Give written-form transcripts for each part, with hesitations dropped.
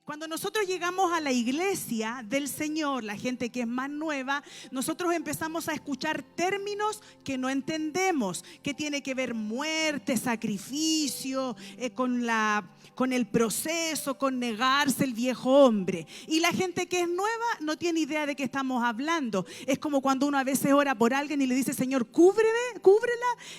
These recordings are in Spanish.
Cuando nosotros llegamos a la iglesia del Señor, la gente que es más nueva, nosotros empezamos a escuchar términos que no entendemos, que tiene que ver muerte, sacrificio, con el proceso, con negarse el viejo hombre. Y la gente que es nueva no tiene idea de qué estamos hablando. Es como cuando uno a veces ora por alguien y le dice: Señor, cúbrela.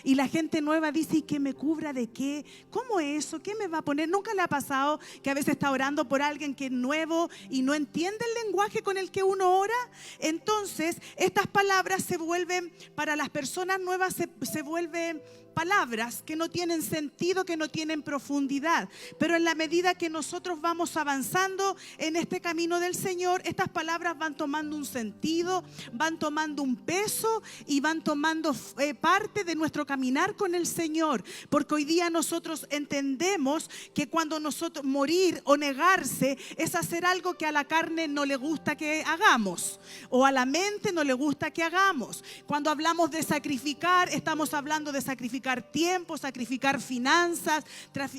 Y la gente nueva dice: ¿y qué me cubra de qué? ¿Cómo eso? ¿Qué me va a poner? ¿Nunca le ha pasado que a veces está orando por alguien que es nuevo y no entiende el lenguaje con el que uno ora? Entonces, estas palabras se vuelven, para las personas nuevas, se vuelven palabras que no tienen sentido, que no tienen profundidad. Pero en la medida que nosotros vamos avanzando en este camino del Señor, estas palabras van tomando un sentido, van tomando un peso y van tomando parte de nuestro caminar con el Señor. Porque hoy día nosotros entendemos que cuando nosotros morir o negarse es hacer algo que a la carne no le gusta que hagamos, o a la mente no le gusta que hagamos. Cuando hablamos de sacrificar, estamos hablando de sacrificar tiempo, sacrificar finanzas,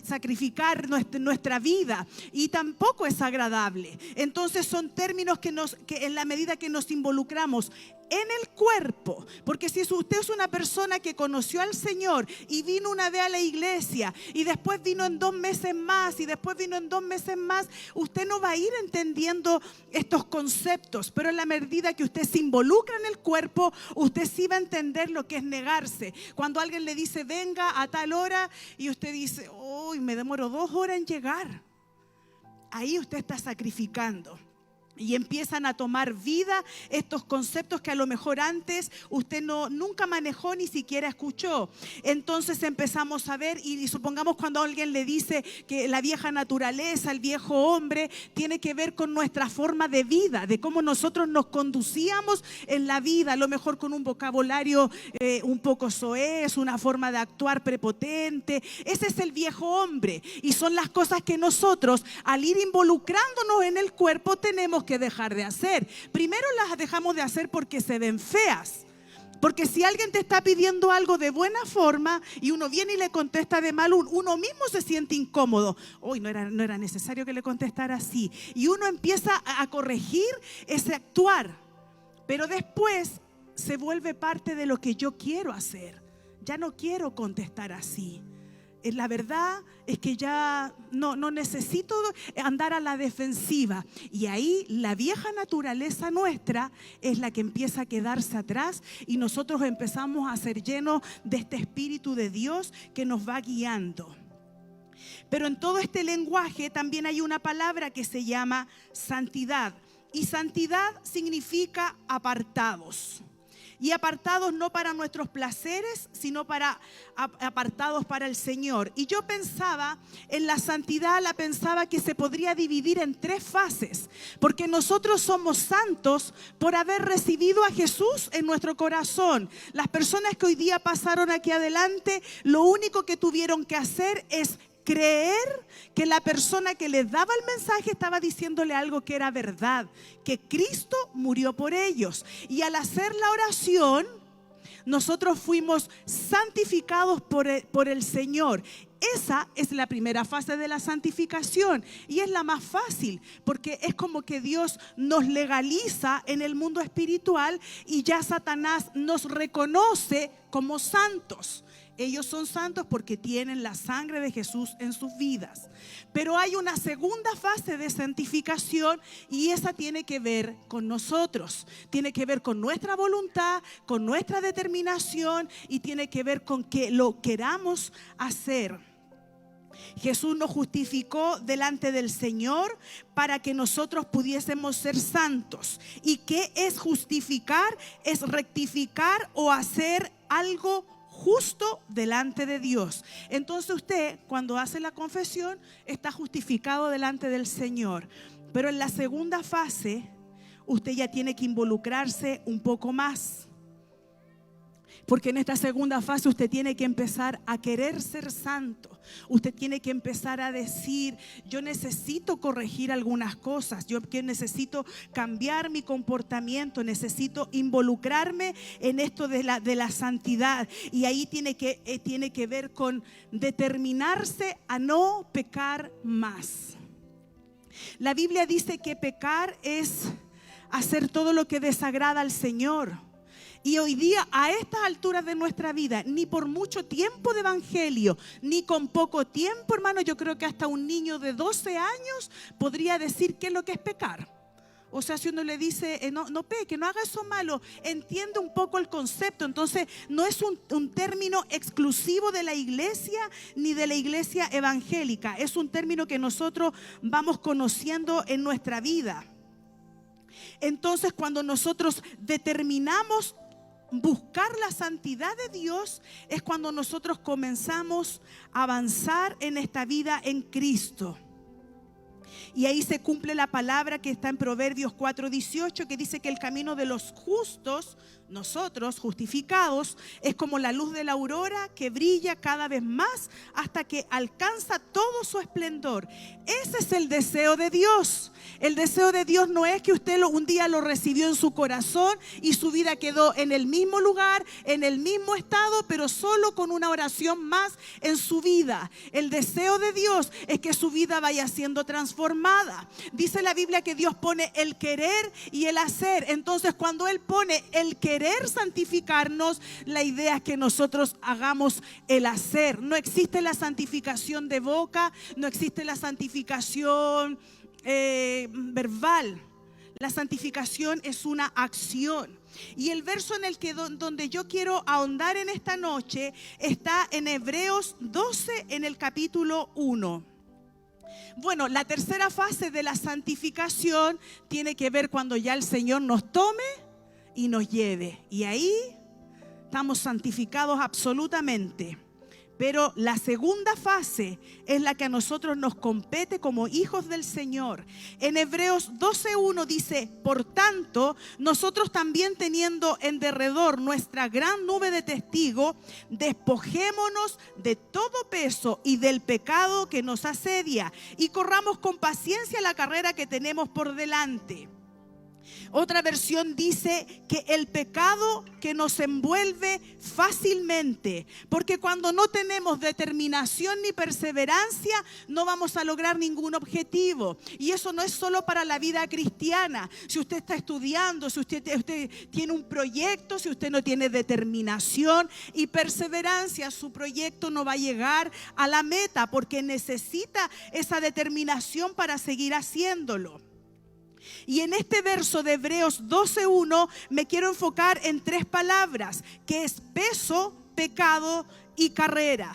sacrificar nuestra vida, y tampoco es agradable. Entonces son términos que en la medida que nos involucramos en el cuerpo, porque si usted es una persona que conoció al Señor y vino una vez a la iglesia y después vino en 2 meses más y después vino en 2 meses más, usted no va a ir entendiendo estos conceptos. Pero en la medida que usted se involucra en el cuerpo, usted sí va a entender lo que es negarse. Cuando alguien le dice: venga a tal hora, y usted dice: uy, me demoro 2 horas en llegar, ahí usted está sacrificando. Y empiezan a tomar vida estos conceptos que a lo mejor antes usted nunca manejó, ni siquiera escuchó. Entonces empezamos a ver, y supongamos cuando alguien le dice que la vieja naturaleza, el viejo hombre, tiene que ver con nuestra forma de vida, de cómo nosotros nos conducíamos en la vida, a lo mejor con un vocabulario un poco soez, una forma de actuar prepotente. Ese es el viejo hombre, y son las cosas que nosotros, al ir involucrándonos en el cuerpo, tenemos que dejar de hacer. Primero las dejamos de hacer porque se ven feas. Porque si alguien te está pidiendo algo de buena forma y uno viene y le contesta de mal, uno mismo se siente incómodo. Hoy no era necesario que le contestara así. Y uno empieza a corregir ese actuar. Pero después se vuelve parte de lo que yo quiero hacer. Ya no quiero contestar así. La verdad es que ya no necesito andar a la defensiva. Y ahí la vieja naturaleza nuestra es la que empieza a quedarse atrás, y nosotros empezamos a ser llenos de este Espíritu de Dios que nos va guiando. Pero en todo este lenguaje también hay una palabra que se llama santidad. Y santidad significa apartados. Y apartados no para nuestros placeres, sino apartados para el Señor. Y yo pensaba en la santidad, pensaba que se podría dividir en 3 fases. Porque nosotros somos santos por haber recibido a Jesús en nuestro corazón. Las personas que hoy día pasaron aquí adelante, lo único que tuvieron que hacer es creer que la persona que les daba el mensaje estaba diciéndole algo que era verdad, que Cristo murió por ellos. Y al hacer la oración, nosotros fuimos santificados por el Señor. Esa es la primera fase de la santificación, y es la más fácil, porque es como que Dios nos legaliza en el mundo espiritual y ya Satanás nos reconoce como santos. Ellos son santos porque tienen la sangre de Jesús en sus vidas. Pero hay una segunda fase de santificación, y esa tiene que ver con nosotros. Tiene que ver con nuestra voluntad, con nuestra determinación, y tiene que ver con que lo queramos hacer. Jesús nos justificó delante del Señor para que nosotros pudiésemos ser santos. ¿Y qué es justificar? Es rectificar o hacer algo justo delante de Dios. Entonces usted, cuando hace la confesión, está justificado delante del Señor. Pero en la segunda fase, usted ya tiene que involucrarse un poco más. Porque en esta segunda fase usted tiene que empezar a querer ser santo. Usted tiene que empezar a decir: yo necesito corregir algunas cosas, yo necesito cambiar mi comportamiento, necesito involucrarme en esto de la santidad. Y ahí tiene que ver con determinarse a no pecar más. La Biblia dice que pecar es hacer todo lo que desagrada al Señor. Y hoy día, a estas alturas de nuestra vida, ni por mucho tiempo de evangelio, ni con poco tiempo, hermano, yo creo que hasta un niño de 12 años podría decir qué es lo que es pecar. O sea, si uno le dice, no peque, no haga eso malo, entiende un poco el concepto. Entonces, no es un término exclusivo de la iglesia ni de la iglesia evangélica. Es un término que nosotros vamos conociendo en nuestra vida. Entonces, cuando nosotros determinamos buscar la santidad de Dios, es cuando nosotros comenzamos a avanzar en esta vida en Cristo. Y ahí se cumple la palabra que está en Proverbios 4:18, que dice que el camino de los justos, nosotros justificados, es como la luz de la aurora que brilla cada vez más hasta que alcanza todo su esplendor. Ese es el deseo de Dios. El deseo de Dios no es que usted un día lo recibió en su corazón y su vida quedó en el mismo lugar, en el mismo estado, pero solo con una oración más en su vida. El deseo de Dios es que su vida vaya siendo transformada. Dice la Biblia que Dios pone el querer y el hacer. Entonces, cuando Él pone el querer santificarnos, la idea es que nosotros hagamos el hacer. No existe la santificación de boca, no existe la santificación verbal. La santificación es una acción. Y el verso en el que donde yo quiero ahondar en esta noche está en Hebreos 12, en el capítulo 1. Bueno, la tercera fase de la santificación tiene que ver cuando ya el Señor nos tome y nos lleve. Y ahí estamos santificados absolutamente. Pero la segunda fase es la que a nosotros nos compete como hijos del Señor. En Hebreos 12:1 dice: por tanto, nosotros también, teniendo en derredor nuestra gran nube de testigos, despojémonos de todo peso y del pecado que nos asedia, y corramos con paciencia la carrera que tenemos por delante. Otra versión dice que el pecado que nos envuelve fácilmente, porque cuando no tenemos determinación ni perseverancia, no vamos a lograr ningún objetivo. Y eso no es solo para la vida cristiana. Si usted está estudiando, si usted tiene un proyecto, si usted no tiene determinación y perseverancia, su proyecto no va a llegar a la meta, porque necesita esa determinación para seguir haciéndolo. Y en este verso de Hebreos 12:1 me quiero enfocar en tres palabras, que es peso, pecado y carrera.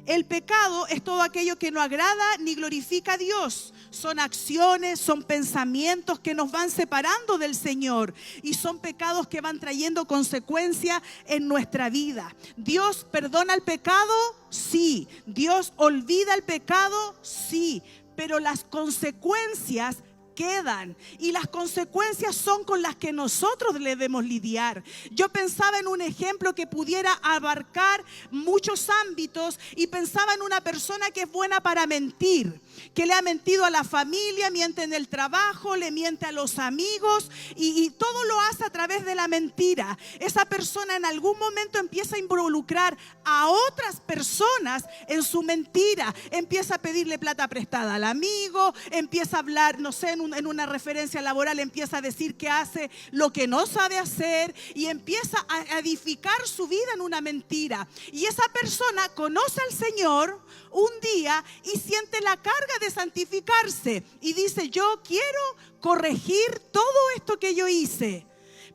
El pecado es todo aquello que no agrada ni glorifica a Dios. Son acciones, son pensamientos que nos van separando del Señor, y son pecados que van trayendo consecuencias en nuestra vida. ¿Dios perdona el pecado? Sí. ¿Dios olvida el pecado? Sí. Pero las consecuencias quedan, y las consecuencias son con las que nosotros debemos lidiar. Yo pensaba en un ejemplo que pudiera abarcar muchos ámbitos, y pensaba en una persona que es buena para mentir, que le ha mentido a la familia, miente en el trabajo, le miente a los amigos, y todo lo hace a través de la mentira. Esa persona en algún momento empieza a involucrar a otras personas en su mentira, empieza a pedirle plata prestada al amigo, empieza a hablar, no sé, en una referencia laboral, empieza a decir que hace lo que no sabe hacer, y empieza a edificar su vida en una mentira. Y esa persona conoce al Señor un día y siente la carga de santificarse, y dice: yo quiero corregir todo esto que yo hice.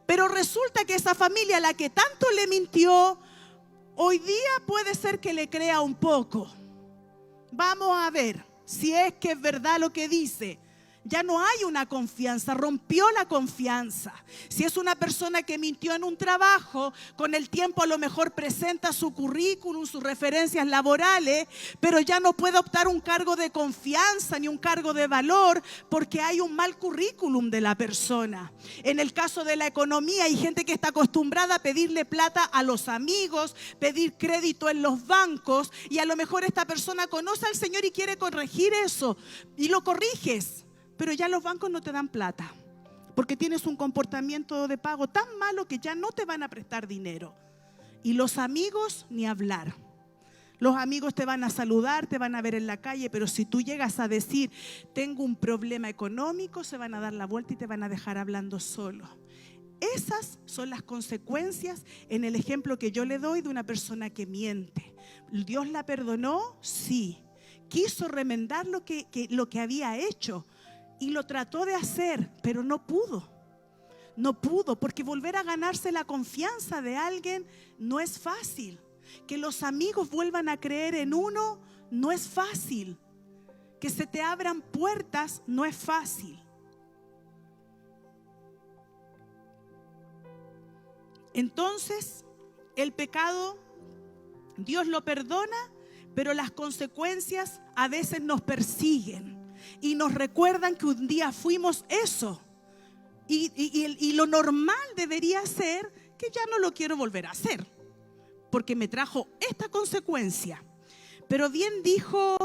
Pero resulta que esa familia a la que tanto le mintió, hoy día puede ser que le crea un poco. Vamos a ver si es que es verdad lo que dice. Ya no hay una confianza, rompió la confianza. Si es una persona que mintió en un trabajo, con el tiempo a lo mejor presenta su currículum, sus referencias laborales, pero ya no puede optar un cargo de confianza ni un cargo de valor, porque hay un mal currículum de la persona. En el caso de la economía, hay gente que está acostumbrada a pedirle plata a los amigos, pedir crédito en los bancos, y a lo mejor esta persona conoce al Señor y quiere corregir eso, y lo corriges. Pero ya los bancos no te dan plata, porque tienes un comportamiento de pago tan malo que ya no te van a prestar dinero. Y los amigos, ni hablar. Los amigos te van a saludar, te van a ver en la calle, pero si tú llegas a decir, tengo un problema económico, se van a dar la vuelta y te van a dejar hablando solo. Esas son las consecuencias en el ejemplo que yo le doy de una persona que miente. ¿Dios la perdonó? Sí. Quiso remendar lo que había hecho y lo trató de hacer, pero no pudo. No pudo, porque volver a ganarse la confianza de alguien no es fácil. Que los amigos vuelvan a creer en uno no es fácil. Que se te abran puertas no es fácil. Entonces, el pecado, Dios lo perdona, pero las consecuencias a veces nos persiguen y nos recuerdan que un día fuimos eso. Y lo normal debería ser que ya no lo quiero volver a hacer, porque me trajo esta consecuencia. Pero bien dijo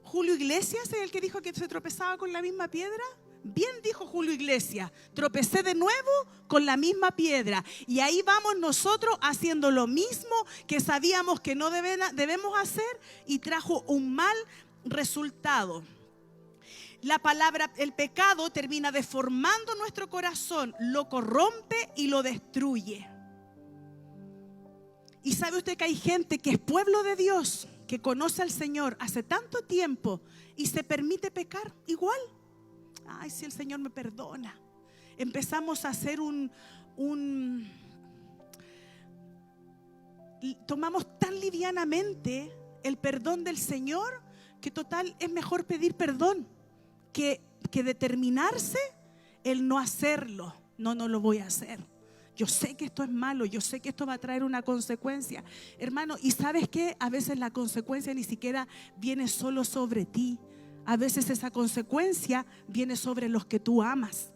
Julio Iglesias, el que dijo que se tropezaba con la misma piedra. Bien dijo Julio Iglesias, tropecé de nuevo con la misma piedra. Y ahí vamos nosotros haciendo lo mismo que sabíamos que no debemos hacer y trajo un mal resultado. La palabra, el pecado termina deformando nuestro corazón, lo corrompe y lo destruye. Y sabe usted que hay gente que es pueblo de Dios, que conoce al Señor hace tanto tiempo y se permite pecar igual. Ay, si el Señor me perdona. Empezamos a hacer tomamos tan livianamente el perdón del Señor que total es mejor pedir perdón que determinarse el no hacerlo. No lo voy a hacer. Yo sé que esto es malo, yo sé que esto va a traer una consecuencia. Hermano, ¿y sabes qué? A veces la consecuencia ni siquiera viene solo sobre ti. A veces esa consecuencia viene sobre los que tú amas.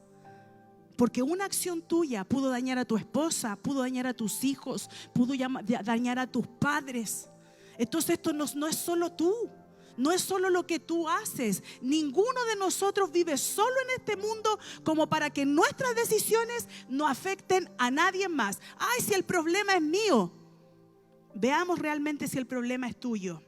Porque una acción tuya pudo dañar a tu esposa, pudo dañar a tus hijos, pudo dañar a tus padres. Entonces esto no es solo tú. No es solo lo que tú haces. Ninguno de nosotros vive solo en este mundo como para que nuestras decisiones no afecten a nadie más. Ay, si el problema es mío. Veamos realmente si el problema es tuyo.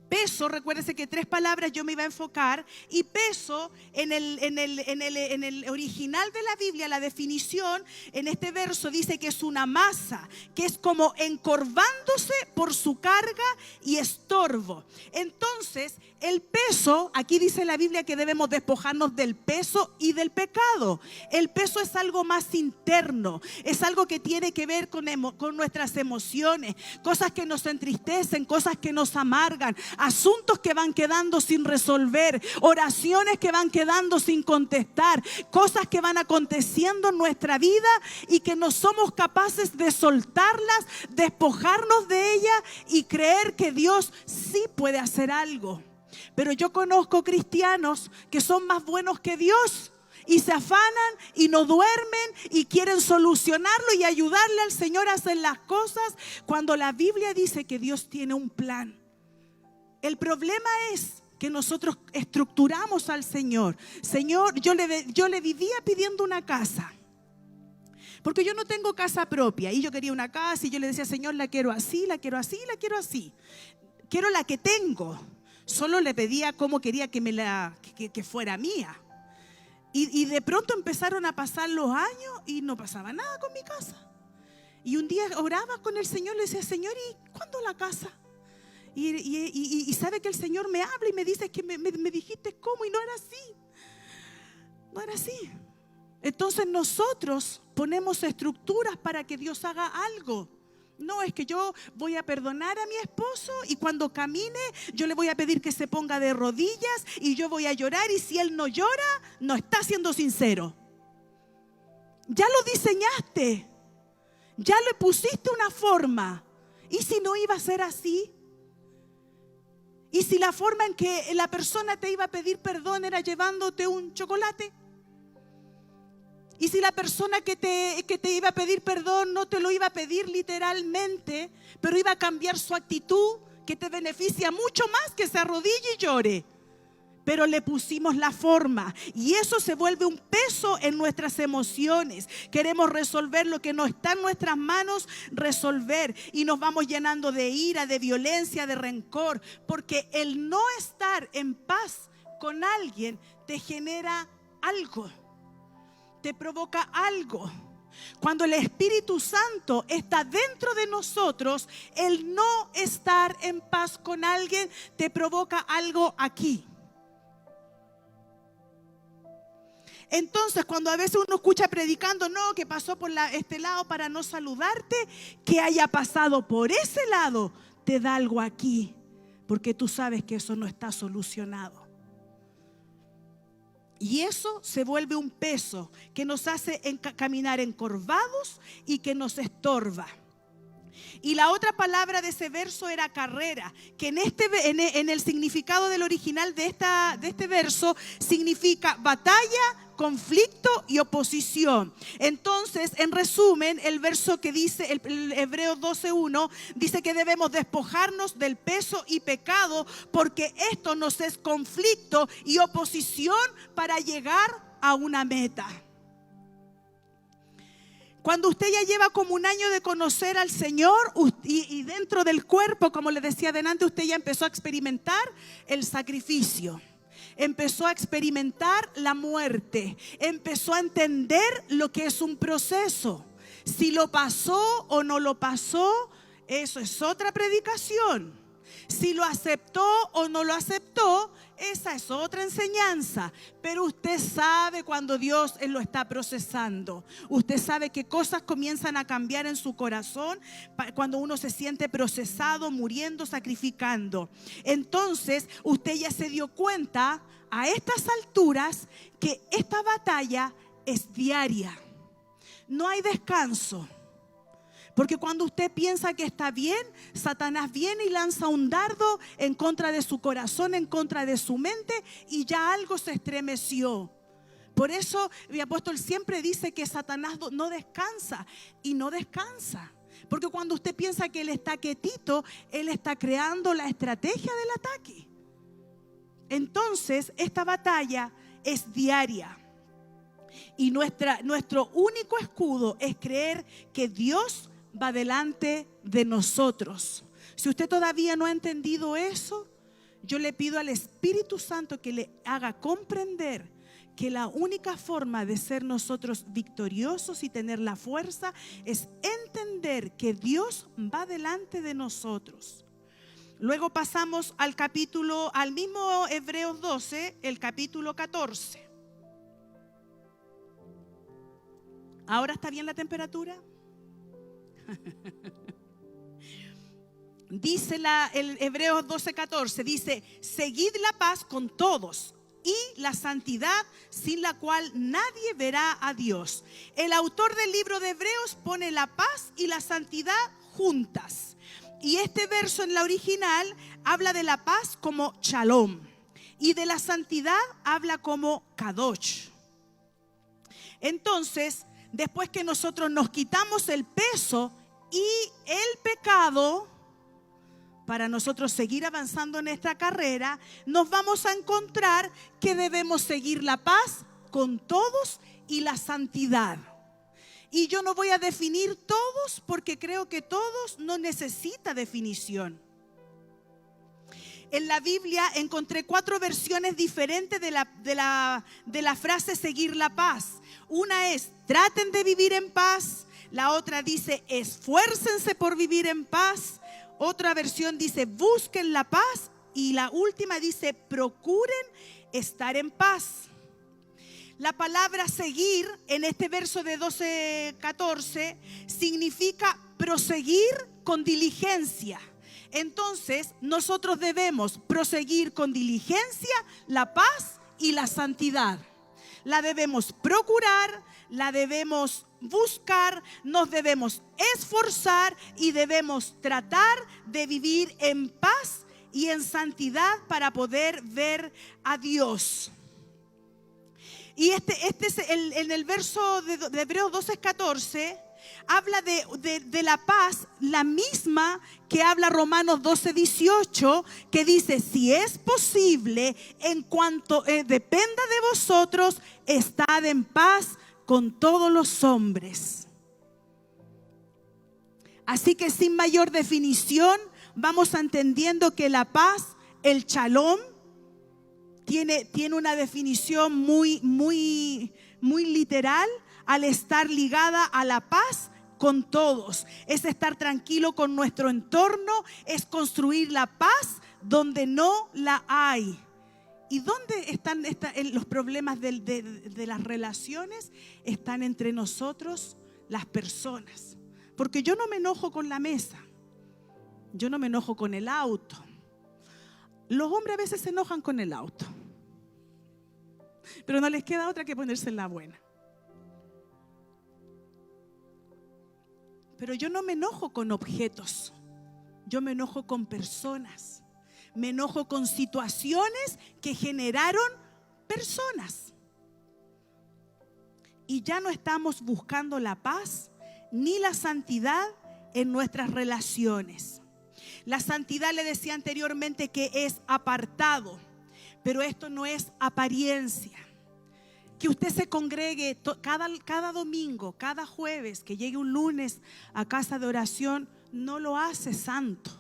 Peso, recuérdese que 3 palabras yo me iba a enfocar. Y peso en el original de la Biblia, la definición en este verso dice que es una masa, que es como encorvándose por su carga y estorbo. Entonces el peso, aquí dice la Biblia que debemos despojarnos del peso y del pecado. El peso es algo más interno, es algo que tiene que ver con nuestras emociones, cosas que nos entristecen, cosas que nos amargan, asuntos que van quedando sin resolver, oraciones que van quedando sin contestar, cosas que van aconteciendo en nuestra vida y que no somos capaces de soltarlas, despojarnos de ellas y creer que Dios sí puede hacer algo. Pero yo conozco cristianos que son más buenos que Dios y se afanan y no duermen y quieren solucionarlo y ayudarle al Señor a hacer las cosas cuando la Biblia dice que Dios tiene un plan. El problema es que nosotros estructuramos al Señor. Señor, yo le vivía pidiendo una casa. Porque yo no tengo casa propia y yo quería una casa y yo le decía, Señor, la quiero así, la quiero así, la quiero así. Quiero la que tengo. Solo le pedía cómo quería que fuera mía. Y de pronto empezaron a pasar los años y no pasaba nada con mi casa. Y un día oraba con el Señor, le decía, Señor, ¿y cuándo la casa? Y sabe que el Señor me habla y me dice que me dijiste cómo y no era así. No era así. Entonces nosotros ponemos estructuras para que Dios haga algo. No, es que yo voy a perdonar a mi esposo y cuando camine yo le voy a pedir que se ponga de rodillas y yo voy a llorar y si él no llora, no está siendo sincero. Ya lo diseñaste, ya le pusiste una forma. ¿Y si no iba a ser así? ¿Y si la forma en que la persona te iba a pedir perdón era llevándote un chocolate? ¿Y si la persona que te iba a pedir perdón no te lo iba a pedir literalmente, pero iba a cambiar su actitud, que te beneficia mucho más que se arrodille y llore? pero le pusimos la forma y eso se vuelve un peso en nuestras emociones. Queremos resolver lo que no está en nuestras manos resolver y nos vamos llenando de ira, de violencia, de rencor, porque el no estar en paz con alguien te genera algo, te provoca algo. Cuando el Espíritu Santo está dentro de nosotros, el no estar en paz con alguien te provoca algo aquí. Entonces, cuando a veces uno escucha predicando, no, que pasó por este lado para no saludarte, que haya pasado por ese lado, te da algo aquí, porque tú sabes que eso no está solucionado. Y eso se vuelve un peso que nos hace caminar encorvados y que nos estorba. Y la otra palabra de ese verso era carrera, que en el significado del original de este verso significa batalla, conflicto y oposición. Entonces, en resumen, el verso que dice, el Hebreos 12:1, dice que debemos despojarnos del peso y pecado, porque esto nos es conflicto y oposición para llegar a una meta. Cuando usted ya lleva como un año de conocer al Señor y dentro del cuerpo, como le decía adelante, usted ya empezó a experimentar el sacrificio. Empezó a experimentar la muerte. Empezó a entender lo que es un proceso. Si lo pasó o no lo pasó, eso es otra predicación. Si lo aceptó o no lo aceptó, esa es otra enseñanza. Pero usted sabe cuando Dios lo está procesando. Usted sabe que cosas comienzan a cambiar en su corazón cuando uno se siente procesado, muriendo, sacrificando. Entonces, usted ya se dio cuenta a estas alturas que esta batalla es diaria. No hay descanso. Porque cuando usted piensa que está bien, Satanás viene y lanza un dardo en contra de su corazón, en contra de su mente, y ya algo se estremeció. Por eso mi apóstol siempre dice que Satanás no descansa, y no descansa. Porque cuando usted piensa que él está quietito, él está creando la estrategia del ataque. Entonces, esta batalla es diaria. Y nuestro único escudo es creer que Dios va delante de nosotros. Si usted todavía no ha entendido eso, yo le pido al Espíritu Santo que le haga comprender que la única forma de ser nosotros victoriosos y tener la fuerza es entender que Dios va delante de nosotros. Luego pasamos al mismo Hebreos 12, el capítulo 14. ¿Ahora está bien la temperatura? Dice el Hebreos 12:14, dice: seguid la paz con todos y la santidad, sin la cual nadie verá a Dios. El autor del libro de Hebreos pone la paz y la santidad juntas. Y este verso en la original habla de la paz como shalom y de la santidad habla como kadosh. Entonces, después que nosotros nos quitamos el peso y el pecado, para nosotros seguir avanzando en esta carrera, nos vamos a encontrar que debemos seguir la paz con todos y la santidad. Y yo no voy a definir todos porque creo que todos no necesita definición. En la Biblia encontré 4 versiones diferentes de la frase seguir la paz. Una es: traten de vivir en paz. La otra dice: esfuércense por vivir en paz. Otra versión dice: busquen la paz. Y la última dice: procuren estar en paz. La palabra seguir en este verso de 12:14 significa proseguir con diligencia. Entonces, nosotros debemos proseguir con diligencia la paz y la santidad. La debemos procurar, la debemos buscar, nos debemos esforzar y debemos tratar de vivir en paz y en santidad para poder ver a Dios. Y este es en el verso de Hebreos 12:14 Habla de la paz, la misma que habla Romanos 12:18, que dice: si es posible, en cuanto dependa de vosotros, estad en paz con todos los hombres. Así que sin mayor definición, vamos entendiendo que la paz, el shalom, tiene una definición muy literal, al estar ligada a la paz con todos. Es estar tranquilo con nuestro entorno, es construir la paz donde no la hay. ¿Y dónde están los problemas de las relaciones? Están entre nosotros, las personas. Porque yo no me enojo con la mesa, yo no me enojo con el auto. Los hombres a veces se enojan con el auto, pero no les queda otra que ponerse en la buena. Pero yo no me enojo con objetos, yo me enojo con personas. Me enojo con situaciones que generaron personas. Y ya no estamos buscando la paz ni la santidad en nuestras relaciones. La santidad, le decía anteriormente, que es apartado, pero esto no es apariencia. Que usted se congregue cada domingo, cada jueves, que llegue un lunes a casa de oración, no lo hace santo.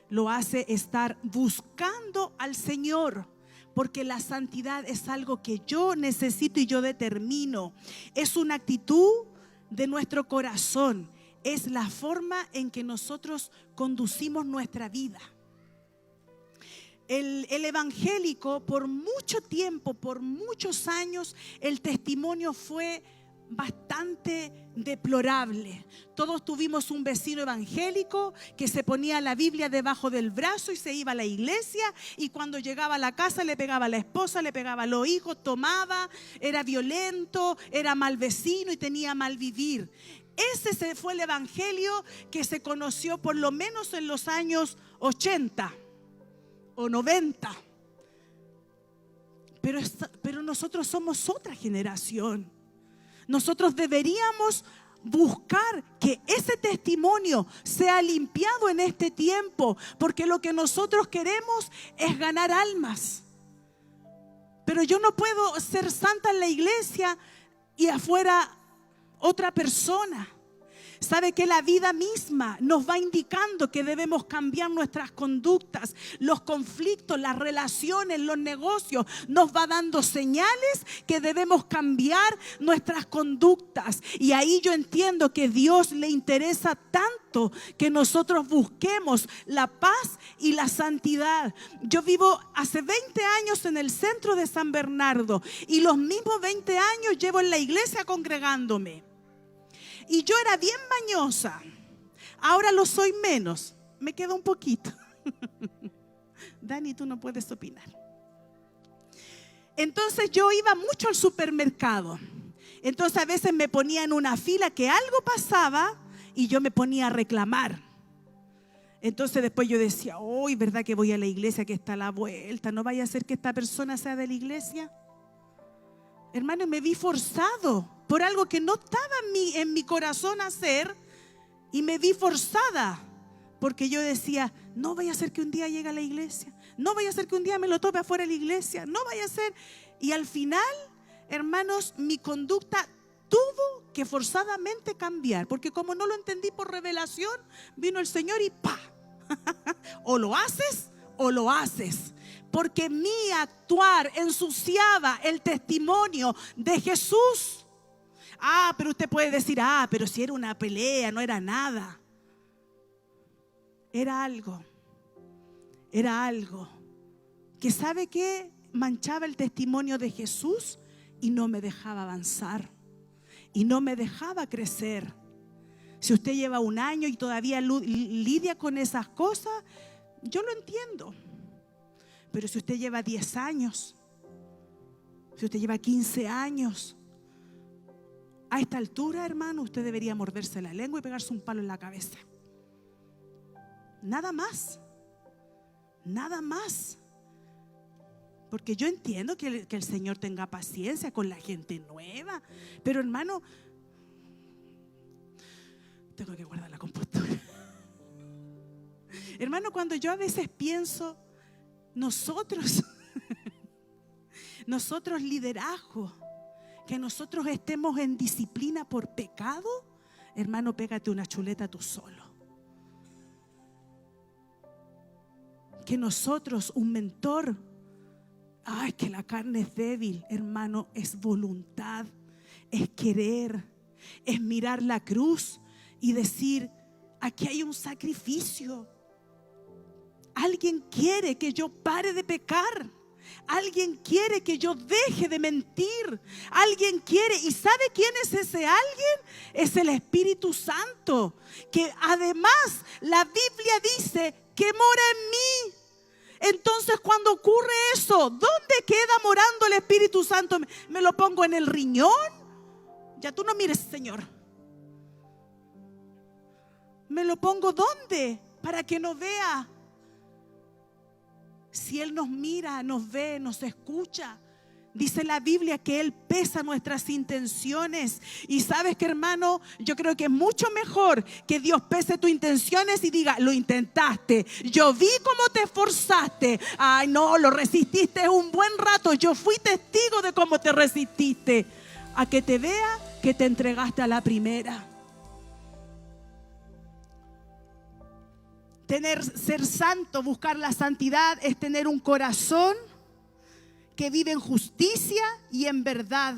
Lo hace estar buscando al Señor, porque la santidad es algo que yo necesito y yo determino. Es una actitud de nuestro corazón, es la forma en que nosotros conducimos nuestra vida. El evangélico, por mucho tiempo, por muchos años, el testimonio fue bastante deplorable. Todos tuvimos un vecino evangélico que se ponía la Biblia debajo del brazo y se iba a la iglesia, y cuando llegaba a la casa le pegaba a la esposa, le pegaba a los hijos, tomaba, era violento, era mal vecino y tenía mal vivir. Ese fue el evangelio que se conoció por lo menos en los años 80 o 90. Pero nosotros somos otra generación. Nosotros deberíamos buscar que ese testimonio sea limpiado en este tiempo, porque lo que nosotros queremos es ganar almas. Pero yo no puedo ser santa en la iglesia y afuera otra persona. Sabe que la vida misma nos va indicando que debemos cambiar nuestras conductas. Los conflictos, las relaciones, los negocios nos va dando señales que debemos cambiar nuestras conductas. Y ahí yo entiendo que a Dios le interesa tanto que nosotros busquemos la paz y la santidad. Yo vivo hace 20 años en el centro de San Bernardo, y los mismos 20 años llevo en la iglesia congregándome. Y yo era bien mañosa, ahora lo soy menos, me queda un poquito. Dani, tú no puedes opinar. Entonces yo iba mucho al supermercado. Entonces a veces me ponía en una fila que algo pasaba y yo me ponía a reclamar. Entonces después yo decía: hoy, ¿verdad que voy a la iglesia que está a la vuelta? ¿No vaya a ser que esta persona sea de la iglesia? Hermano, me vi forzado por algo que no estaba en mi corazón hacer, y me vi forzada porque yo decía: no vaya a ser que un día llegue a la iglesia, no vaya a ser que un día me lo tope afuera de la iglesia, no vaya a ser. Y al final, hermanos, mi conducta tuvo que forzadamente cambiar, porque como no lo entendí por revelación, vino el Señor y ¡pa! O lo haces o lo haces. Porque mi actuar ensuciaba el testimonio de Jesús. Pero usted puede decir: pero si era una pelea, no era nada. Era algo que, ¿sabe qué? Manchaba el testimonio de Jesús y no me dejaba avanzar y no me dejaba crecer. Si usted lleva un año y todavía lidia con esas cosas, yo lo entiendo. Pero si usted lleva 10 años, si usted lleva 15 años, a esta altura, hermano, usted debería morderse la lengua y pegarse un palo en la cabeza. Nada más. Nada más. Porque yo entiendo que el Señor tenga paciencia con la gente nueva. Pero hermano, Tengo que guardar la compostura. Hermano, cuando yo a veces pienso, nosotros liderazgo, que nosotros estemos en disciplina por pecado, hermano, pégate una chuleta tú solo. Que nosotros, un mentor, ay, que la carne es débil, hermano, es voluntad, es querer, es mirar la cruz y decir, aquí hay un sacrificio. Alguien quiere que yo pare de pecar. Alguien quiere que yo deje de mentir. Alguien quiere, ¿y sabe quién es ese alguien? Es el Espíritu Santo, que además la Biblia dice que mora en mí. Entonces, cuando ocurre eso, ¿dónde queda morando el Espíritu Santo? ¿Me lo pongo en el riñón? Ya tú no mires, Señor. ¿Me lo pongo dónde? Para que no vea. Si Él nos mira, nos ve, nos escucha. Dice la Biblia que Él pesa nuestras intenciones. Y sabes que, hermano, yo creo que es mucho mejor que Dios pese tus intenciones y diga, lo intentaste, yo vi cómo te esforzaste, ay no, lo resististe un buen rato, yo fui testigo de cómo te resististe, a que te vea que te entregaste a la primera. Ser santo, buscar la santidad, es tener un corazón que vive en justicia y en verdad.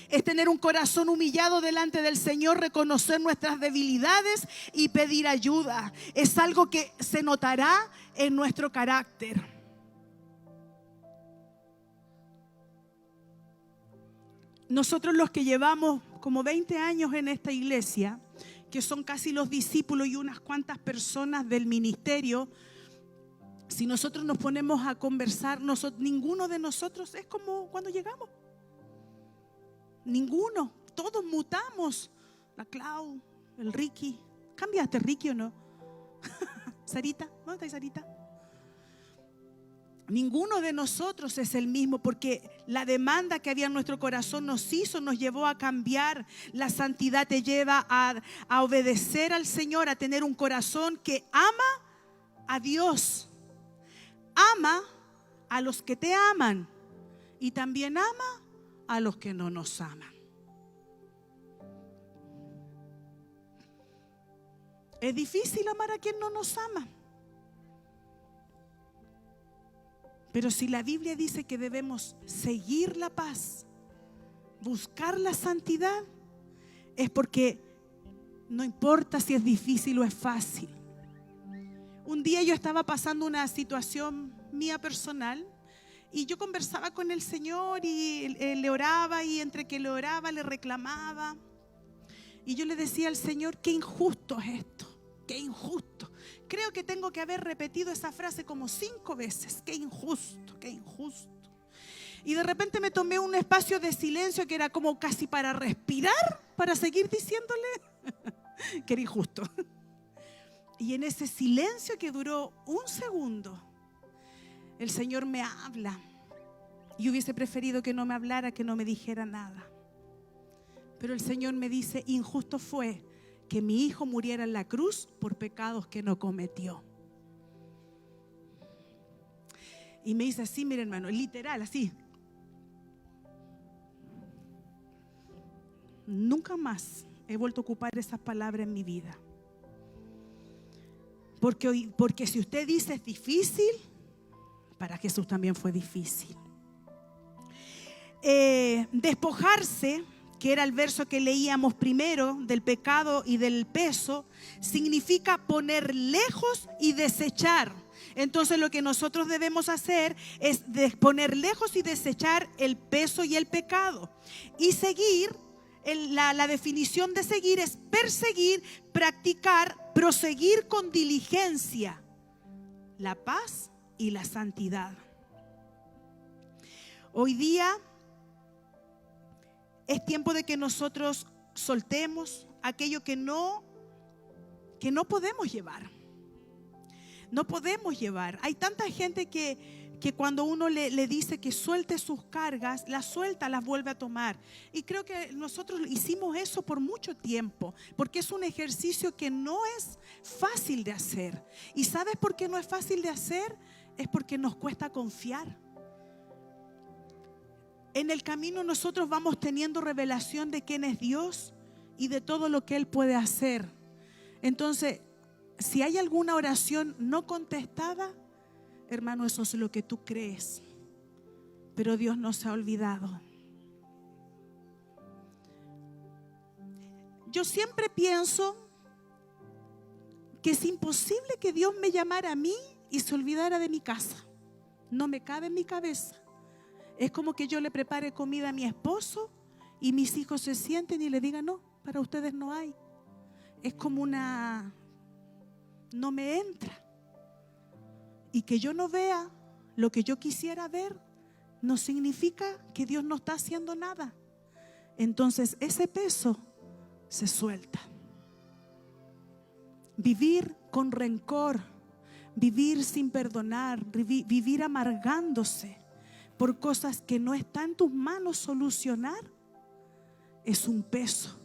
Es tener un corazón humillado delante del Señor, reconocer nuestras debilidades y pedir ayuda. Es algo que se notará en nuestro carácter. Nosotros, los que llevamos como 20 años en esta iglesia, que son casi los discípulos y unas cuantas personas del ministerio, si nosotros nos ponemos a conversar, ninguno de nosotros es como cuando llegamos. Ninguno. Todos mutamos. La Clau, el Ricky. ¿Cambiaste, Ricky, o no? Sarita, ¿dónde está Sarita? Ninguno de nosotros es el mismo, porque la demanda que había en nuestro corazón nos llevó a cambiar. La santidad te lleva a obedecer al Señor, a tener un corazón que ama a Dios, ama a los que te aman y también ama a los que no nos aman. Es difícil amar a quien no nos ama. Pero si la Biblia dice que debemos seguir la paz, buscar la santidad, es porque no importa si es difícil o es fácil. Un día yo estaba pasando una situación mía personal y yo conversaba con el Señor y le oraba, y entre que le oraba le reclamaba. Y yo le decía al Señor, qué injusto es esto, qué injusto. Creo que tengo que haber repetido esa frase como 5 veces. Qué injusto, qué injusto. Y de repente me tomé un espacio de silencio que era como casi para respirar, para seguir diciéndole que era injusto. Y en ese silencio que duró 1 segundo, el Señor me habla. Y hubiese preferido que no me hablara, que no me dijera nada. Pero el Señor me dice, injusto fue que mi hijo muriera en la cruz por pecados que no cometió. Y me dice así, mire, hermano, literal, así. Nunca más he vuelto a ocupar esas palabras en mi vida. Porque si usted dice es difícil, para Jesús también fue difícil. Despojarse, que era el verso que leíamos primero, del pecado y del peso, significa poner lejos y desechar. Entonces lo que nosotros debemos hacer es poner lejos y desechar el peso y el pecado. Y seguir, la definición de seguir es perseguir, practicar, proseguir con diligencia la paz y la santidad. Hoy día es tiempo de que nosotros soltemos aquello que no podemos llevar. No podemos llevar. Hay tanta gente que que cuando uno le dice que suelte sus cargas, las suelta, las vuelve a tomar. Y creo que nosotros hicimos eso por mucho tiempo, porque es un ejercicio que no es fácil de hacer. ¿Y sabes por qué no es fácil de hacer? Es porque nos cuesta confiar. En el camino nosotros vamos teniendo revelación de quién es Dios y de todo lo que Él puede hacer. Entonces, si hay alguna oración no contestada, hermano, eso es lo que tú crees, pero Dios no se ha olvidado. Yo siempre pienso que es imposible que Dios me llamara a mí y se olvidara de mi casa. No me cabe en mi cabeza. Es como que yo le prepare comida a mi esposo y mis hijos se sienten y le digan: no, para ustedes no hay. Es como no me entra. Y que yo no vea lo que yo quisiera ver no significa que Dios no está haciendo nada. Entonces ese peso se suelta. Vivir con rencor, vivir sin perdonar, vivir amargándose por cosas que no está en tus manos solucionar, es un peso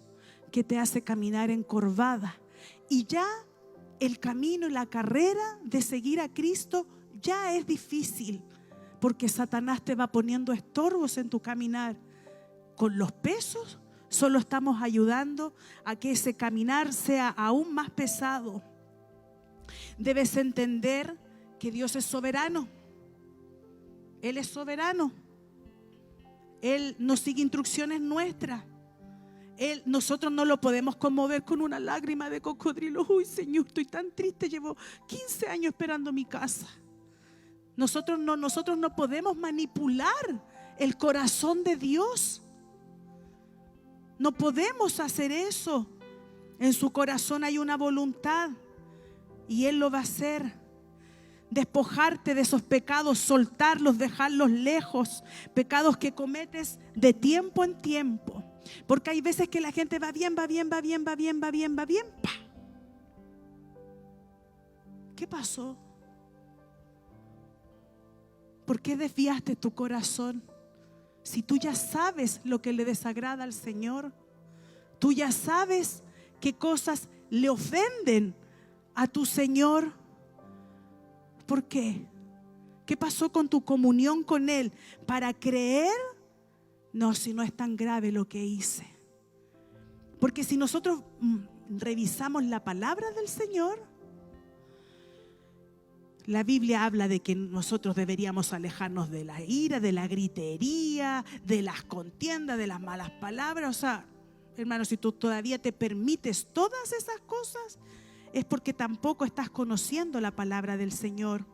que te hace caminar encorvada. Y ya el camino y la carrera de seguir a Cristo ya es difícil, porque Satanás te va poniendo estorbos en tu caminar. Con los pesos solo estamos ayudando a que ese caminar sea aún más pesado. Debes entender que Dios es soberano. Él es soberano. Él no sigue instrucciones nuestras. Nosotros no lo podemos conmover con una lágrima de cocodrilo. Uy, Señor, estoy tan triste, llevo 15 años esperando mi casa. Nosotros no podemos manipular el corazón de Dios. No podemos hacer eso. En su corazón hay una voluntad y Él lo va a hacer. Despojarte de esos pecados, soltarlos, dejarlos lejos. Pecados que cometes de tiempo en tiempo. Porque hay veces que la gente va bien. ¡Pa! ¿Qué pasó? ¿Por qué desviaste tu corazón? Si tú ya sabes lo que le desagrada al Señor, tú ya sabes qué cosas le ofenden a tu Señor. ¿Por qué? ¿Qué pasó con tu comunión con Él? ¿Para creer? No, si no es tan grave lo que hice. Porque si nosotros revisamos la palabra del Señor, la Biblia habla de que nosotros deberíamos alejarnos de la ira, de la gritería, de las contiendas, de las malas palabras. O sea, hermano, si tú todavía te permites todas esas cosas, es porque tampoco estás conociendo la palabra del Señor.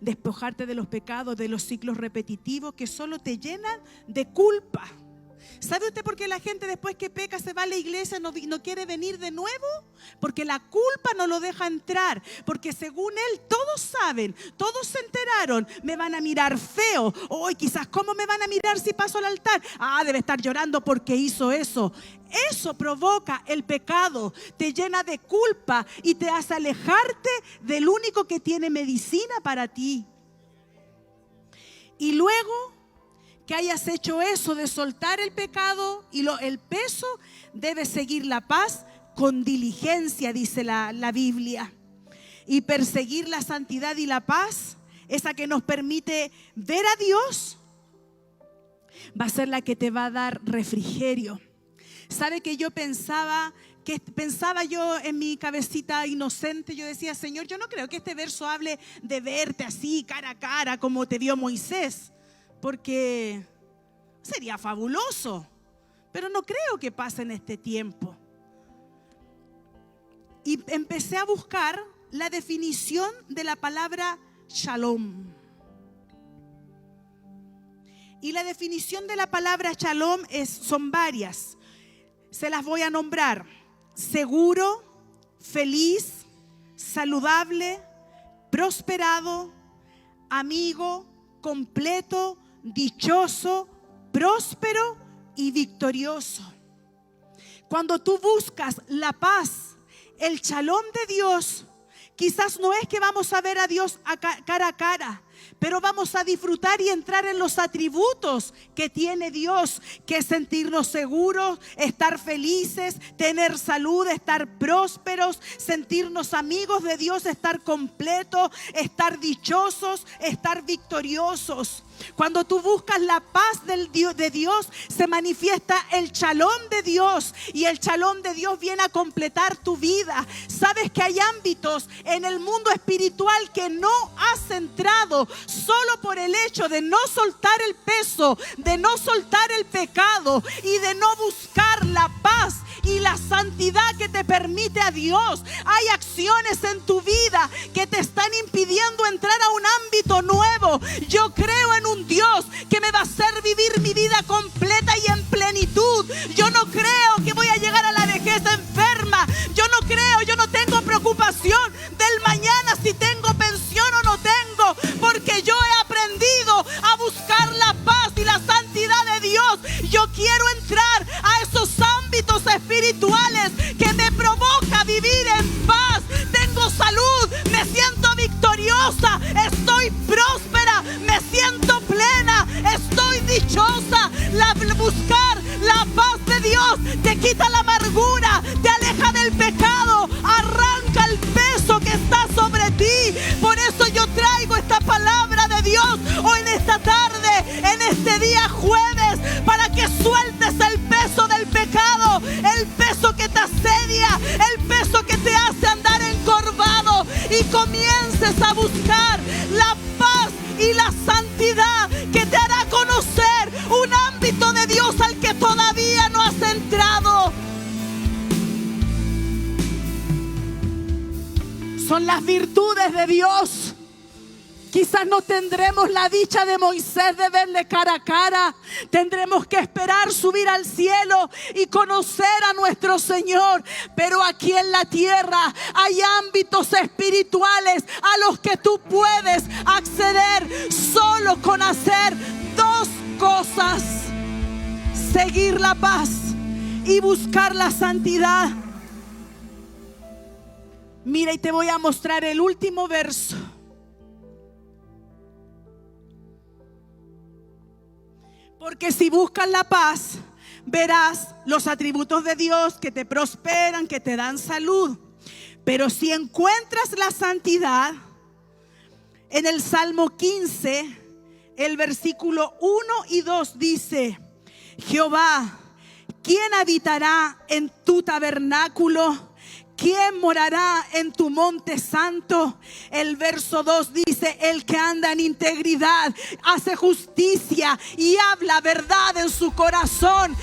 Despojarte de los pecados, de los ciclos repetitivos que solo te llenan de culpa. ¿Sabe usted por qué la gente después que peca se va a la iglesia y no quiere venir de nuevo? Porque la culpa no lo deja entrar. Porque según él todos saben, todos se enteraron, me van a mirar feo. Hoy quizás, ¿cómo me van a mirar si paso al altar? Debe estar llorando porque hizo eso. Eso provoca el pecado, te llena de culpa y te hace alejarte del único que tiene medicina para ti. Y luego que hayas hecho eso de soltar el pecado y el peso, debes seguir la paz con diligencia, dice la Biblia. Y perseguir la santidad y la paz, esa que nos permite ver a Dios, va a ser la que te va a dar refrigerio. ¿Sabe que yo pensaba yo en mi cabecita inocente? Yo decía: Señor, yo no creo que este verso hable de verte así cara a cara como te vio Moisés, porque sería fabuloso, pero no creo que pase en este tiempo. Y empecé a buscar la definición de la palabra shalom. Y la definición de la palabra shalom son varias. Se las voy a nombrar: seguro, feliz, saludable, prosperado, amigo, completo, dichoso, próspero y victorioso. Cuando tú buscas la paz, el shalom de Dios, quizás no es que vamos a ver a Dios cara a cara. pero vamos a disfrutar y entrar en los atributos que tiene Dios, que es sentirnos seguros, estar felices, tener salud, estar prósperos, sentirnos amigos de Dios, estar completos, estar dichosos, estar victoriosos. Cuando tú buscas la paz de Dios, se manifiesta el shalom de Dios, y el shalom de Dios viene a completar tu vida. Sabes que hay ámbitos en el mundo espiritual que no has entrado solo por el hecho de no soltar el peso, de no soltar el pecado y de no buscar la paz y la santidad que te permite a Dios. Hay acciones en tu vida que te están impidiendo entrar a un ámbito nuevo. Yo creo en un Dios que me va a hacer vivir mi vida completa y en plenitud. Yo no creo que voy a llegar a la vejez enferma. Yo no tengo preocupación del mañana, si tengo pensión o no tengo, porque yo he aprendido a buscar la paz y la santidad de Dios. Yo quiero entrar a esos ámbitos espirituales que me provoca vivir en paz. Tengo salud, me siento victoriosa, estoy próspera, me siento plena, estoy dichosa. Buscar la paz de Dios te quita la amargura, te aleja del pecado, arranca el peso que está sobre ti. Por eso yo traigo esta palabra de Dios hoy en esta tarde, en este día jueves, para que sueltes el peso del pecado, el peso que te asedia, el peso que te hace andar encorvado, y comiences a buscar la paz y la santidad que te hará conocer un ámbito de Dios al que todavía no has entrado. Son las virtudes de Dios. Quizás no tendremos la dicha de Moisés de verle cara a cara. Tendremos que esperar subir al cielo y conocer a nuestro Señor. Pero aquí en la tierra hay ámbitos espirituales a los que tú puedes acceder solo con hacer dos cosas: seguir la paz y buscar la santidad. Mira, y te voy a mostrar el último verso. Porque si buscas la paz, verás los atributos de Dios que te prosperan, que te dan salud. Pero si encuentras la santidad, en el Salmo 15, el versículo 1 y 2 dice: Jehová, ¿quién habitará en tu tabernáculo? ¿Quién morará en tu monte santo? El verso 2 dice: el que anda en integridad, hace justicia y habla verdad en su corazón.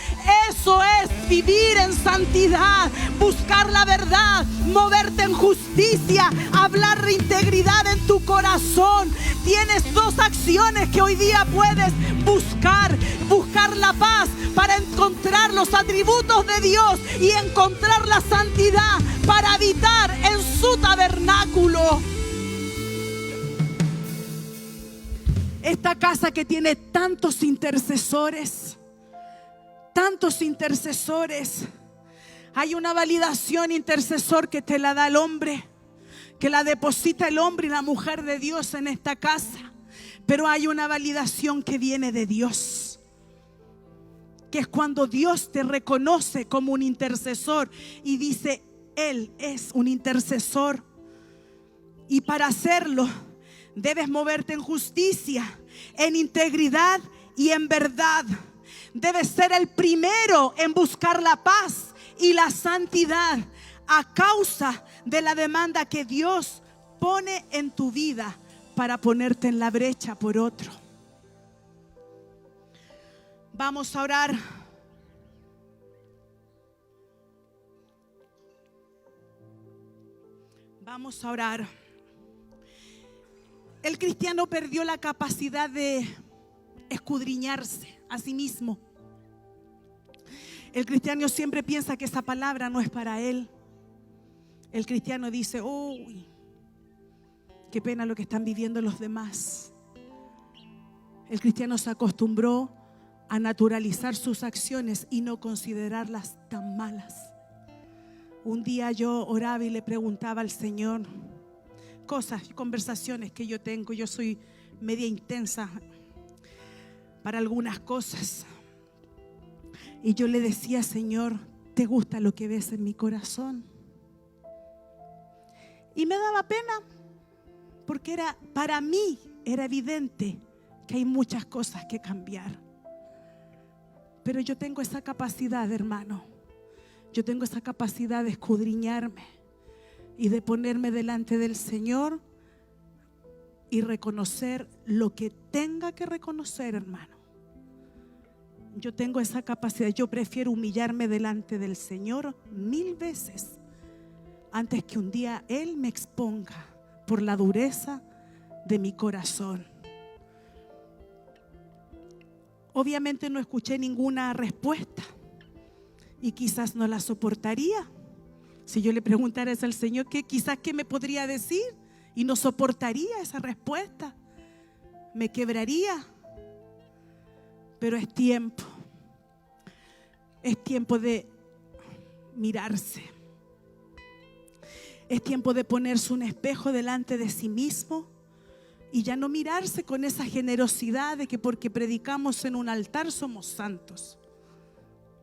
Eso es vivir en santidad, buscar la verdad, moverte en justicia, hablar de integridad en tu corazón. Tienes dos acciones que hoy día puedes buscar: buscar la paz para encontrar los atributos de Dios, y encontrar la santidad para habitar en su tabernáculo. Esta casa que tiene tantos intercesores, hay una validación intercesor que te la da el hombre, que la deposita el hombre y la mujer de Dios en esta casa. Pero hay una validación que viene de Dios, que es cuando Dios te reconoce como un intercesor y dice: Él es un intercesor. Y para hacerlo debes moverte en justicia, en integridad y en verdad. Debes ser el primero en buscar la paz y la santidad a causa de la demanda que Dios pone en tu vida para ponerte en la brecha por otro. Vamos a orar. Vamos a orar. El cristiano perdió la capacidad de escudriñarse a sí mismo. El cristiano siempre piensa que esa palabra no es para él. El cristiano dice: uy, qué pena lo que están viviendo los demás. El cristiano se acostumbró a naturalizar sus acciones y no considerarlas tan malas. Un día yo oraba y le preguntaba al Señor cosas, conversaciones que yo tengo. Yo soy media intensa para algunas cosas. Y yo le decía: Señor, ¿te gusta lo que ves en mi corazón? Y me daba pena, porque para mí era evidente que hay muchas cosas que cambiar. Pero yo tengo esa capacidad, hermano. Yo tengo esa capacidad de escudriñarme y de ponerme delante del Señor y reconocer lo que tenga que reconocer, hermano. Yo tengo esa capacidad. Yo prefiero humillarme delante del Señor 1000 veces antes que un día Él me exponga por la dureza de mi corazón. Obviamente no escuché ninguna respuesta y quizás no la soportaría. Si yo le preguntara al Señor quizás qué me podría decir, y no soportaría esa respuesta, me quebraría. Pero es tiempo de mirarse. Es tiempo de ponerse un espejo delante de sí mismo y ya no mirarse con esa generosidad de que porque predicamos en un altar somos santos.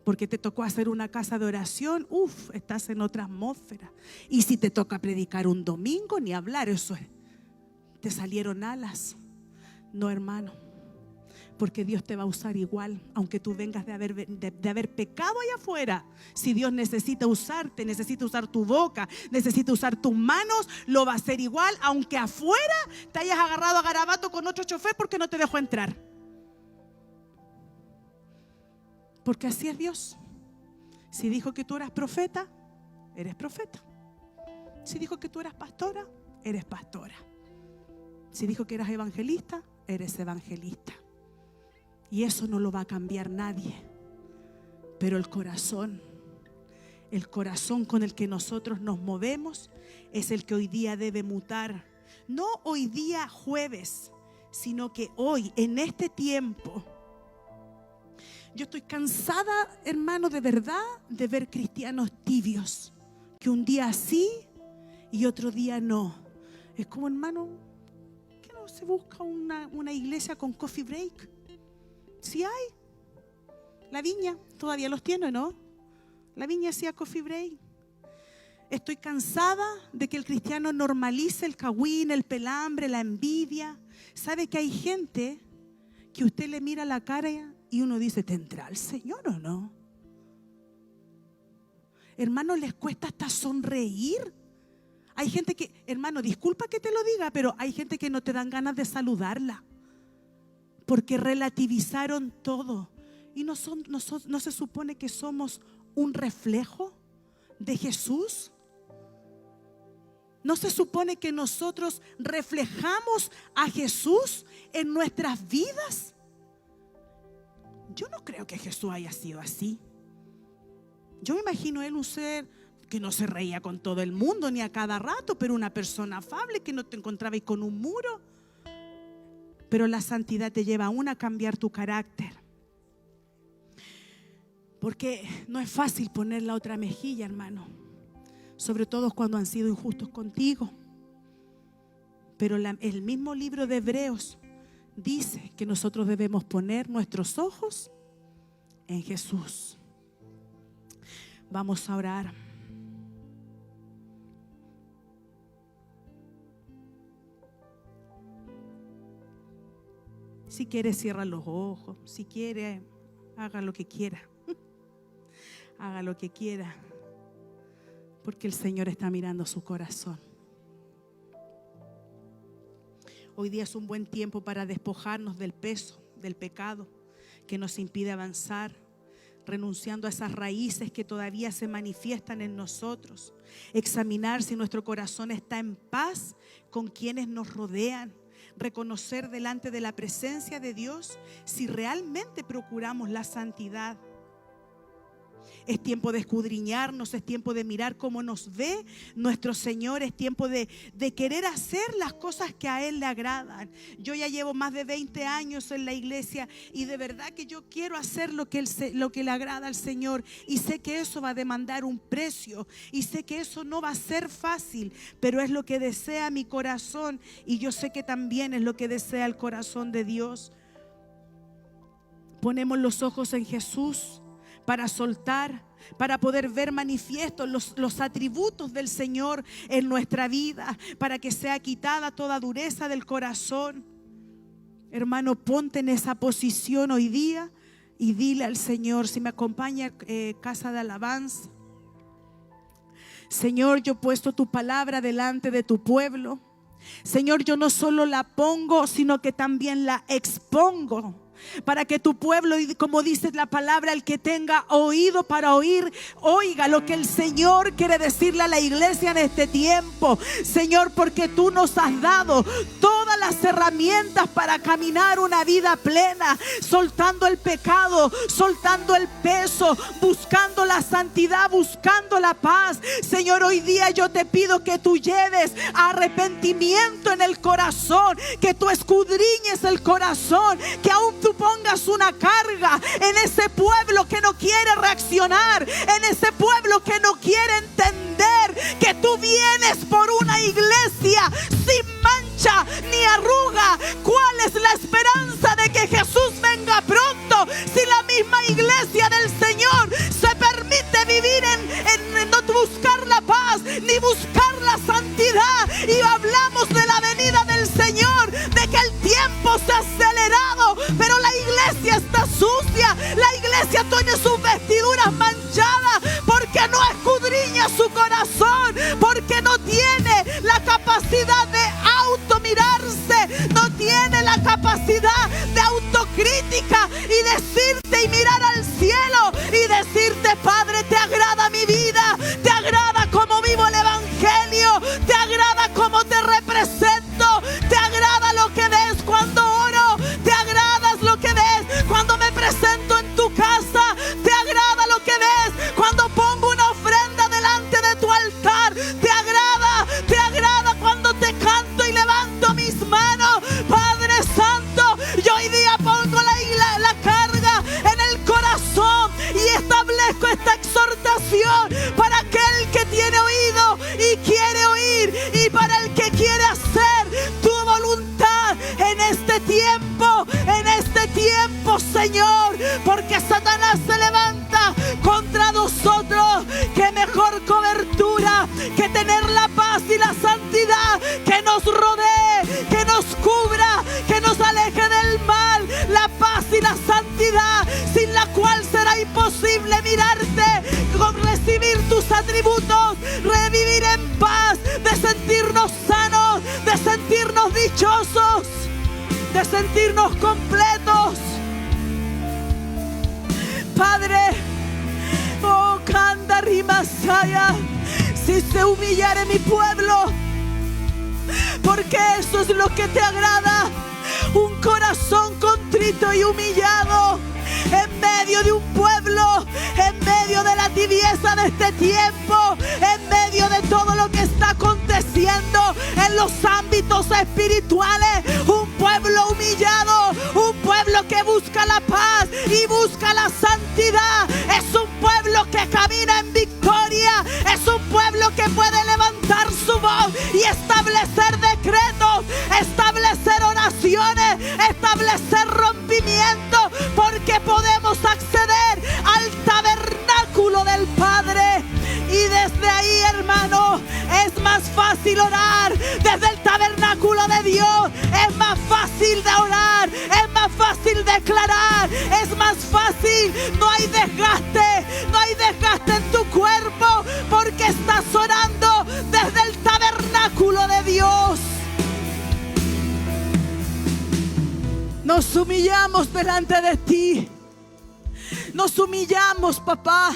Porque te tocó hacer una casa de oración, estás en otra atmósfera. Y si te toca predicar un domingo, ni hablar, eso es, te salieron alas. No, hermano, porque Dios te va a usar igual, aunque tú vengas de haber pecado allá afuera. Si Dios necesita usarte, necesita usar tu boca, necesita usar tus manos, lo va a hacer igual, aunque afuera te hayas agarrado a garabato con otro chofer porque no te dejó entrar. Porque así es Dios. Si dijo que tú eras profeta, eres profeta. Si dijo que tú eras pastora, eres pastora. Si dijo que eras evangelista, eres evangelista. Y eso no lo va a cambiar nadie. Pero el corazón con el que nosotros nos movemos es el que hoy día debe mutar. No hoy día jueves, sino que hoy, en este tiempo. Yo estoy cansada, hermano, de verdad, de ver cristianos tibios, que un día sí y otro día no. Es como, hermano, ¿qué no se busca una iglesia con coffee break? Sí hay. La Viña todavía los tiene, ¿no? La Viña hacía coffee break. Estoy cansada de que el cristiano normalice el cagüín, el pelambre, la envidia. ¿Sabe que hay gente que usted le mira la cara y uno dice: ¿tendrá el Señor o no? Hermano, les cuesta hasta sonreír. Hay gente que, hermano, disculpa que te lo diga, pero hay gente que no te dan ganas de saludarla porque relativizaron todo. Y no se supone que somos un reflejo de Jesús. ¿No se supone que nosotros reflejamos a Jesús en nuestras vidas? Yo no creo que Jesús haya sido así. Yo me imagino él un ser que no se reía con todo el mundo ni a cada rato, pero una persona afable, que no te encontrabas con un muro. Pero la santidad te lleva aún a cambiar tu carácter. Porque no es fácil poner la otra mejilla, hermano. Sobre todo cuando han sido injustos contigo. Pero el mismo libro de Hebreos dice que nosotros debemos poner nuestros ojos en Jesús. Vamos a orar. Si quiere, cierra los ojos. Si quiere, haga lo que quiera. Haga lo que quiera. Porque el Señor está mirando su corazón. Hoy día es un buen tiempo para despojarnos del peso, del pecado que nos impide avanzar, renunciando a esas raíces que todavía se manifiestan en nosotros. Examinar si nuestro corazón está en paz con quienes nos rodean. Reconocer delante de la presencia de Dios si realmente procuramos la santidad. Es tiempo de escudriñarnos, es tiempo de mirar cómo nos ve nuestro Señor, es tiempo de querer hacer las cosas que a Él le agradan. Yo ya llevo más de 20 años en la iglesia y de verdad que yo quiero hacer lo que le agrada al Señor, y sé que eso va a demandar un precio y sé que eso no va a ser fácil, pero es lo que desea mi corazón y yo sé que también es lo que desea el corazón de Dios. Ponemos los ojos en Jesús para soltar, para poder ver manifiestos los atributos del Señor en nuestra vida, para que sea quitada toda dureza del corazón. Hermano, ponte en esa posición hoy día y dile al Señor, si me acompaña casa de alabanza: Señor, yo he puesto tu palabra delante de tu pueblo. Señor, yo no solo la pongo, sino que también la expongo, para que tu pueblo, como dice la palabra, el que tenga oído para oír, oiga lo que el Señor quiere decirle a la iglesia en este tiempo. Señor, porque tú nos has dado todas las herramientas para caminar una vida plena, soltando el pecado, soltando el peso, buscando la santidad, buscando la paz. Señor, hoy día yo te pido que tú lleves arrepentimiento en el corazón, que tú escudriñes el corazón, que aún tú pongas una carga en ese pueblo que no quiere reaccionar, en ese pueblo que no quiere entender que tú vienes por una iglesia sin mancha ni arruga. ¿Cuál es la esperanza de que Jesús venga pronto si la misma iglesia del Señor se permite vivir en no buscar la paz ni buscar la santidad? Y hablamos de la venida del Señor, de que el tiempo se ha acelerado, pero la iglesia está sucia, la iglesia tiene sus vestiduras manchadas porque no escudriña su corazón, porque no tiene la capacidad de automirarse, no tiene la capacidad de autocrítica y decirte y mirar al cielo y decirte: Padre, ¿te agrada mi vida? ¿Te agrada cómo vivo el evangelio? ¿Te agrada cómo te represento? ¿Te agrada lo que ves cuando oro? ¿Te agrada lo que ves cuando me presento en tu casa? ¿Te agrada lo que ves cuando pongo una ofrenda delante de tu altar? ¿Te agrada cuando te canto y levanto mis manos? Padre Santo, yo hoy día pongo la carga en el corazón y establezco esta exhortación para aquel que tiene oído y quiere oír, y para el que quiere hacer tu voluntad en este tiempo, Señor, porque Satanás se levanta contra nosotros. Qué mejor cobertura que tener la paz y la santidad que nos rodee, que nos cubra, que nos aleje del mal. La paz y la santidad, sin la cual será imposible mirarte, recibir tus atributos, revivir en paz, de sentirnos sanos, de sentirnos dichosos, de sentirnos completos. Padre, oh Kandari Masaya, si se humillare mi pueblo, porque eso es lo que te agrada, un corazón contrito y humillado. En medio de un pueblo, en medio de la tibieza de este tiempo, en medio de todo lo que está aconteciendo en los ámbitos espirituales, un pueblo humillado, un pueblo que busca la paz y busca la santidad, es un pueblo que camina en victoria, es un pueblo que puede levantar su voz y establecer decretos, establecer oraciones, establecer rompimientos, porque podemos acceder al tabernáculo del Padre. Y desde ahí, hermano, es más fácil orar. Desde el tabernáculo de Dios es más fácil de orar, es más fácil declarar, es más fácil. No hay desgaste en tu cuerpo, porque estás orando desde el tabernáculo de Dios. Nos humillamos delante de ti. Nos humillamos, papá,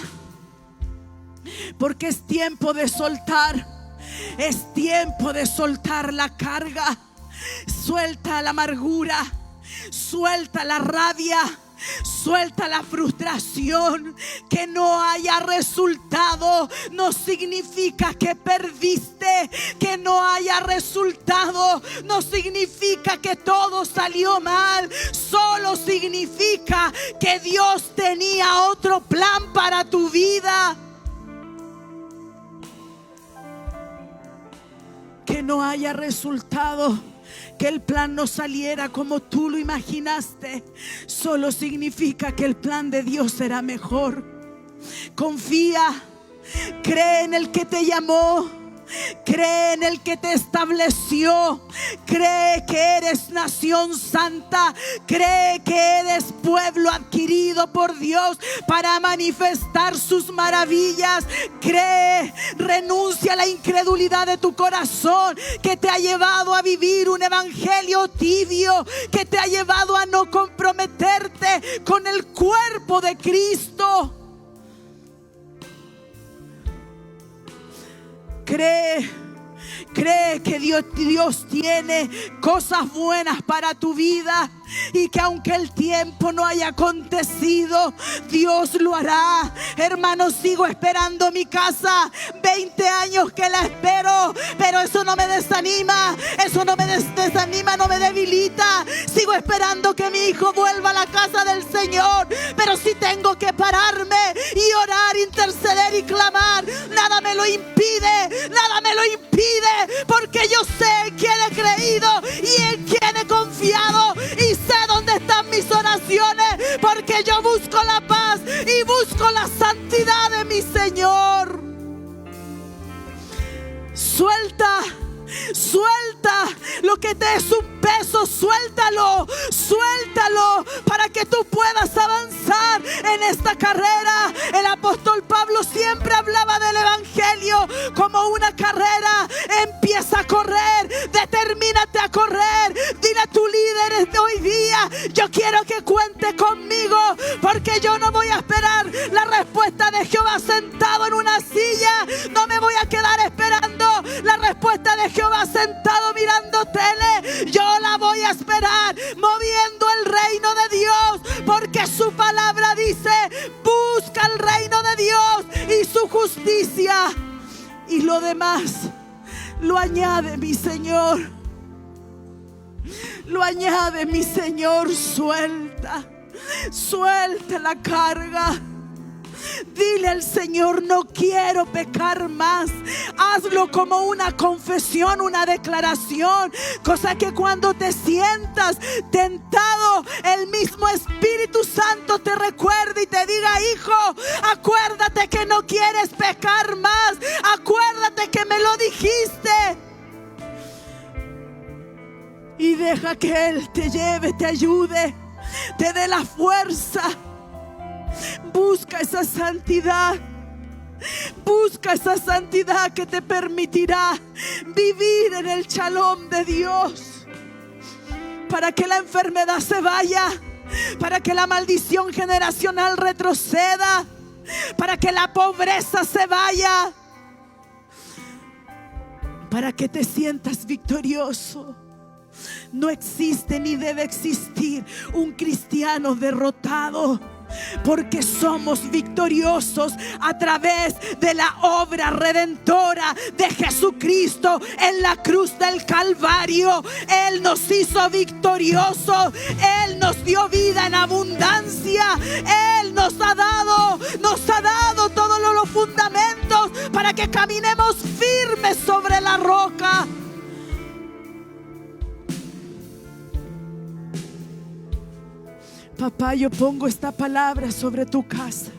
porque es tiempo de soltar. Es tiempo de soltar la carga. Suelta la amargura, suelta la rabia, Suelta la frustración. Que no haya resultado no significa que perdiste. Que no haya resultado no significa que todo salió mal. Solo significa que Dios tenía otro plan para tu vida. Que no haya resultado, que el plan no saliera como tú lo imaginaste, solo significa que el plan de Dios será mejor. Confía, cree en el que te llamó. Cree en el que te estableció. Cree que eres nación santa. Cree que eres pueblo adquirido por Dios para manifestar sus maravillas. Cree, renuncia a la incredulidad de tu corazón que te ha llevado a vivir un evangelio tibio, que te ha llevado a no comprometerte con el cuerpo de Cristo. Cree que Dios tiene cosas buenas para tu vida y que aunque el tiempo no haya acontecido, Dios lo hará. Hermanos, sigo esperando mi casa. 20 años que la espero, pero eso no me desanima. Eso no me desanima, no me debilita. Sigo esperando que mi hijo vuelva a la casa del Señor, pero si tengo que pararme y orar, interceder y clamar, nada me lo impide. Nada me lo impide, porque yo sé en quién he creído y en quién he confiado, y sé dónde están mis oraciones, porque yo busco la paz y busco la santidad de mi Señor. Suelta lo que te es un peso, suéltalo para que tú puedas avanzar en esta carrera. El apóstol Pablo siempre hablaba del evangelio como una carrera. Empieza a correr, determínate a correr. Dile a tu líder de hoy día: yo quiero que cuente conmigo, porque yo no voy a esperar la respuesta de Jehová sentado en una silla. No me voy a quedar esperando la respuesta de Jehová sentado mirando tele. Yo la voy a esperar moviendo el reino de Dios, porque su palabra dice: busca el reino de Dios y su justicia, y lo demás lo añade mi Señor. Lo añade mi Señor. Suelta la carga. Dile al Señor: no quiero pecar más. Hazlo como una confesión, una declaración, cosa que cuando te sientas tentado, el mismo Espíritu Santo te recuerde y te diga: hijo, acuérdate que no quieres pecar más. Acuérdate que me lo dijiste. Y deja que Él te lleve, te ayude, te dé la fuerza. Busca esa santidad. Busca esa santidad que te permitirá vivir en el shalom de Dios, para que la enfermedad se vaya, para que la maldición generacional retroceda, para que la pobreza se vaya, para que te sientas victorioso. No existe ni debe existir un cristiano derrotado, porque somos victoriosos a través de la obra redentora de Jesucristo en la cruz del Calvario. Él nos hizo victoriosos. Él nos dio vida en abundancia. Él nos ha dado todos los fundamentos para que caminemos firmes sobre la roca. Papá, yo pongo esta palabra sobre tu casa,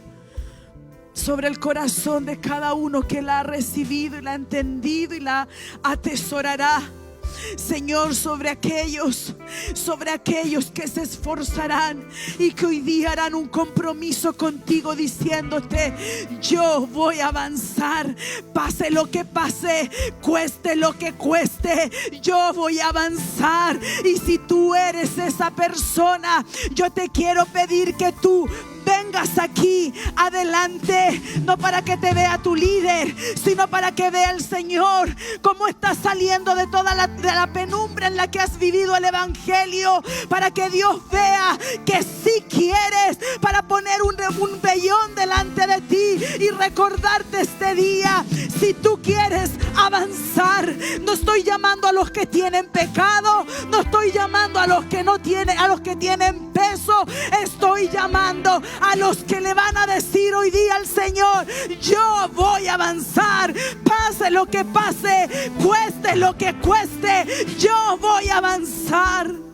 sobre el corazón de cada uno que la ha recibido y la ha entendido y la atesorará. Señor, sobre aquellos que se esforzarán y que hoy día harán un compromiso contigo diciéndote: yo voy a avanzar, pase lo que pase, cueste lo que cueste, yo voy a avanzar. Y si tú eres esa persona, yo te quiero pedir que tú vengas vengas aquí adelante, no para que te vea tu líder, sino para que vea el Señor cómo estás saliendo de toda de la penumbra en la que has vivido el evangelio, para que Dios vea que sí quieres, para poner un vellón delante de ti y recordarte este día. Si tú quieres avanzar, no estoy llamando a los que tienen pecado, no estoy llamando a los que no tienen, a los que tienen peso, estoy llamando a los que le van a decir hoy día al Señor: yo voy a avanzar, pase lo que pase, cueste lo que cueste, yo voy a avanzar.